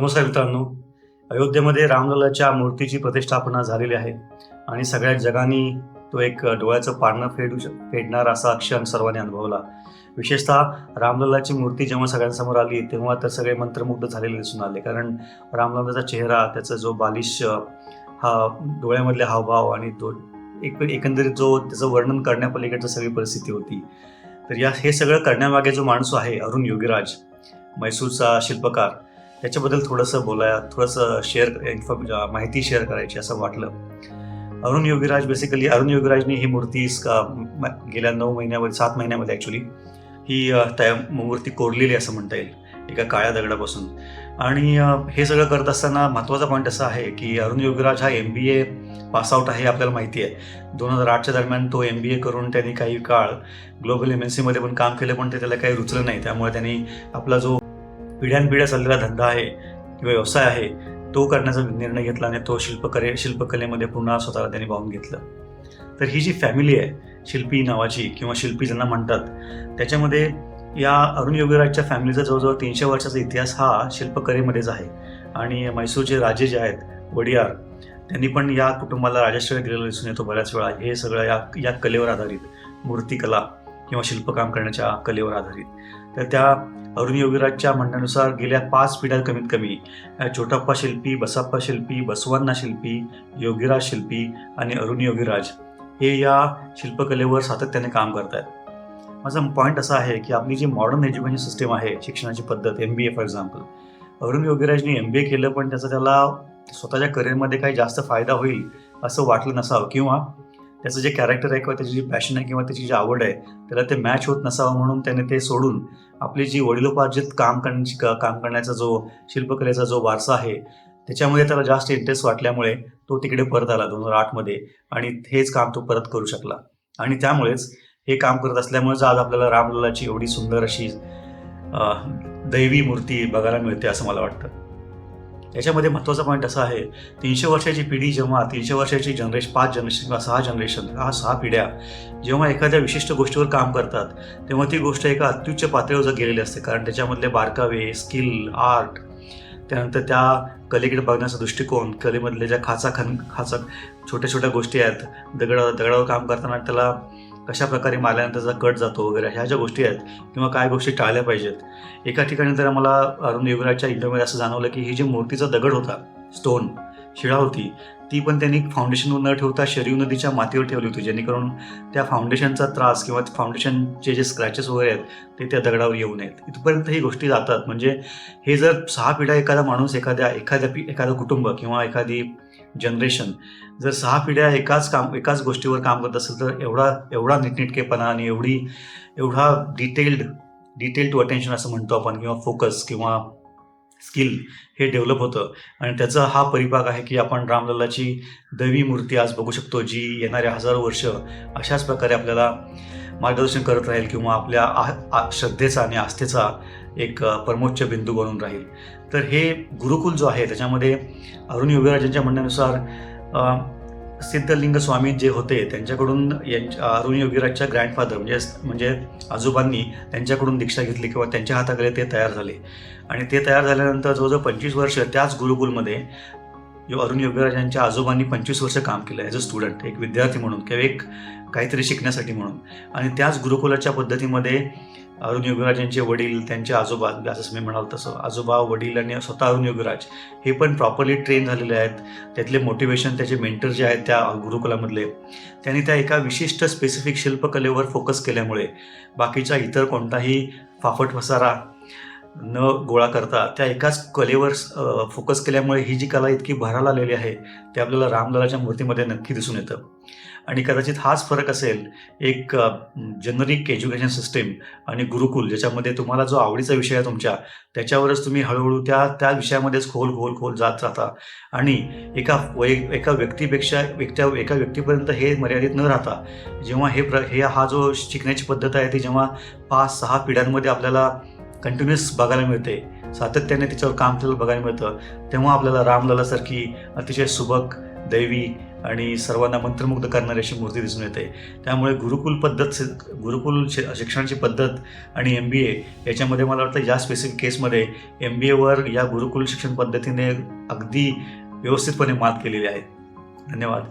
नमस्कार मित्रांनो. अयोध्येमध्ये रामलल्लाच्या मूर्तीची प्रतिष्ठापना झालेली आहे आणि सगळ्या जगाने तो एक डोळ्याचं पारणं फेडणारा असा क्षण सर्वांनी अनुभवला. विशेषतः रामलल्लाची मूर्ती जेव्हा सगळ्यांसमोर आली तेव्हा तर सगळे मंत्रमुग्ध झालेले दिसून आले. कारण रामलल्लाचा चेहरा, त्याचा जो बालिश हा डोळ्यामधले हावभाव आणि तो एकंदरीत जो त्याचं वर्णन करण्यापलीकडची सगळी परिस्थिती होती. तर हे सगळं करण्यामागे जो माणूस आहे अरुण योगीराज, म्हैसूरचा शिल्पकार, त्याच्याबद्दल थोडंसं माहिती शेअर करायची असं वाटलं. अरुण योगीराजने ही मूर्ती गेल्या 7 महिन्यामध्ये ॲक्च्युली ही त्या मूर्ती कोरलेली असं म्हणता येईल एका काळ्या दगडापासून. आणि हे सगळं करत असताना महत्त्वाचा पॉईंट असा आहे की अरुण योगीराज हा MBA पासआउट आहे, आपल्याला माहिती आहे. 2008च्या दरम्यान तो MBA करून त्यांनी काही काळ ग्लोबल MNCमध्ये पण काम केलं, पण ते त्याला काही रुचलं नाही. त्यामुळे त्यांनी आपला जो पिढ्यानपिढ्या चाललेला धंदा आहे किंवा व्यवसाय आहे तो करण्याचा निर्णय घेतला आणि तो शिल्पकलेमध्ये पुन्हा स्वतःला त्यांनी वाहून घेतलं. तर ही जी फॅमिली आहे शिल्पी नावाची, किंवा शिल्पी ज्यांना म्हणतात, त्याच्यामध्ये या अरुण योगीराजच्या फॅमिलीचा जवळजवळ 300 वर्षाचा इतिहास हा शिल्पकलेमध्येच आहे. आणि म्हैसूरचे राजे जे आहेत वडियार, त्यांनी पण या कुटुंबाला राजाश्रय दिलेला दिसून येतो बऱ्याच वेळा. हे सगळं या कलेवर आधारित, मूर्तिकला किंवा शिल्पकाम करण्याच्या कलेवर आधारित. तर त्या अरुण योगीराजच्या म्हणण्यानुसार गेल्या 5 पिढ्या कमीत कमी छोटप्पा शिल्पी, बसाप्पा शिल्पी, बसवण्णा शिल्पी, योगीराज शिल्पी आणि अरुण योगीराज हे या शिल्पकलेवर सातत्याने काम करत आहेत. माझा पॉईंट असा आहे की आपली जी मॉडर्न एज्युकेशन सिस्टीम आहे, शिक्षणाची पद्धत, MBA फॉर एक्झाम्पल, अरुण योगीराजने MBA केलं पण त्याला स्वतःच्या करिअरमध्ये काही जास्त फायदा होईल असं वाटलं नसावं, किंवा त्याचं जे कॅरेक्टर आहे किंवा त्याची जी पॅशन आहे किंवा त्याची जी आवड आहे त्याला ते मॅच होत नसावं, म्हणून त्याने ते सोडून आपली जी वडिलोपार्जित काम करण्याचा जो शिल्पकलेचा जो वारसा आहे त्याच्यामध्ये त्याला जास्त इंटरेस्ट वाटल्यामुळे तो तिकडे परत आला 2008मध्ये आणि हेच काम तो परत करू शकला. आणि त्यामुळेच हे काम करत असल्यामुळेच आज आपल्याला रामलल्लाची एवढी सुंदर अशी दैवी मूर्ती बघायला मिळते असं मला वाटतं. याच्यामध्ये महत्त्वाचा पॉईंट असा आहे, 300 वर्षाची पिढी जेव्हा 300 वर्षाची 5 जनरेशन किंवा 6 पिढ्या जेव्हा एखाद्या विशिष्ट गोष्टीवर काम करतात तेव्हा ती गोष्ट एका अत्युच्च पातळीवर गेलेली असते. कारण त्याच्यामधले बारकावे, स्किल, आर्ट, त्यानंतर त्या कलेकडे बघण्याचा दृष्टिकोन, कलेमधले ज्या खाचा छोट्या छोट्या गोष्टी आहेत, दगडावर काम करताना त्याला कशा प्रकारे मारल्यानंतर त्याचा कट जातो वगैरे, ह्या ज्या गोष्टी आहेत किंवा काय गोष्टी टाळल्या पाहिजेत. एका ठिकाणी तर मला अरुण योगीराजच्या इंटरव्ह्यूमध्ये असं जाणवलं की ही जी मूर्तीचा दगड होता, स्टोन, शिळा होती, ती पण त्यांनी फाउंडेशनवर न ठेवता शरयू नदीच्या मातीवर ठेवली होती, जेणेकरून त्या फाउंडेशनचा त्रास किंवा फाउंडेशनचे जे स्क्रॅचेस वगैरे आहेत ते त्या दगडावर येऊ नयेत. इथपर्यंत ही गोष्टी जातात. म्हणजे हे जर 6 पिढ्या एखादा माणूस, एखादं कुटुंब किंवा एखादी जनरेशन जर 6 पिढ्या एकाच गोष्टीवर काम करत असेल तर एवढा नीटनेटकेपणा आणि एवढा डिटेल टू अटेन्शन असं म्हणतो आपण, किंवा फोकस किंवा स्किल हे डेव्हलप होतं. आणि त्याचा हा परिपाक आहे की आपण रामलल्लाची दैवी मूर्ती आज बघू शकतो, जी येणाऱ्या हजारो वर्ष अशाच प्रकारे आपल्याला मार्गदर्शन करत राहील किंवा आपल्या श्रद्धेचा आणि आस्थेचा एक परमोच्च बिंदू बनून राहील. तर हे गुरुकुल जो आहे त्याच्यामध्ये अरुण योगीराजांच्या म्हणण्यानुसार सिद्धलिंग स्वामी जे होते त्यांच्याकडून अरुण योगीराजच्या ग्रँडफादर म्हणजे आजोबांनी त्यांच्याकडून दीक्षा घेतली किंवा त्यांच्या हाताखाली ते तयार झाले. आणि ते तयार झाल्यानंतर जवळजवळ 25 वर्ष त्याच गुरुकुलमध्ये अरुण योगीराजांच्या आजोबांनी 25 वर्ष काम केलं ॲज अ स्टुडंट, एक विद्यार्थी म्हणून किंवा एक काहीतरी शिकण्यासाठी म्हणून. आणि त्याच गुरुकुलाच्या पद्धतीमध्ये अरुण योगीराजांचे वडील, त्यांचे आजोबा, जसं मी म्हणाल तसं आजोबा, वडील आणि स्वतः अरुण योगीराज हे पण प्रॉपरली ट्रेन झालेले आहेत. त्यातले मोटिवेशन, त्याचे मेंटर जे आहेत त्या गुरुकुलामधले, त्यांनी त्या एका विशिष्ट स्पेसिफिक शिल्पकलेवर फोकस केल्यामुळे बाकीचा इतर कोणताही फाफट पसारा न गोळा करता त्या एकाच कलेवर फोकस केल्यामुळे ही जी कला इतकी भराला आलेली आहे ते आपल्याला रामलल्लाच्या मूर्तीमध्ये नक्की दिसून येतं. आणि कदाचित हाच फरक असेल एक जनरिक एज्युकेशन सिस्टीम आणि गुरुकुल, ज्याच्यामध्ये तुम्हाला जो आवडीचा विषय आहे तुमच्या, त्याच्यावरच तुम्ही हळूहळू त्या विषयामध्येच खोल जात राहता. आणि एका व्यक्तीपर्यंत हे मर्यादित न राहता जेव्हा हा जो शिकण्याची पद्धत आहे ती जेव्हा 5-6 पिढ्यांमध्ये आपल्याला कंटिन्युअस बघायला मिळते, सातत्याने तिच्यावर काम केलेलं बघायला मिळतं, तेव्हा आपल्याला रामलल्लासारखी अतिशय सुबक, दैवी आणि सर्वांना मंत्रमुग्ध करणारी अशी मूर्ती दिसून येते. त्यामुळे गुरुकुल शिक्षणाची पद्धत आणि MBA याच्यामध्ये मला वाटतं या स्पेसिफिक केसमध्ये MBAवर या गुरुकुल शिक्षण पद्धतीने अगदी व्यवस्थितपणे मात केलेली आहे. धन्यवाद.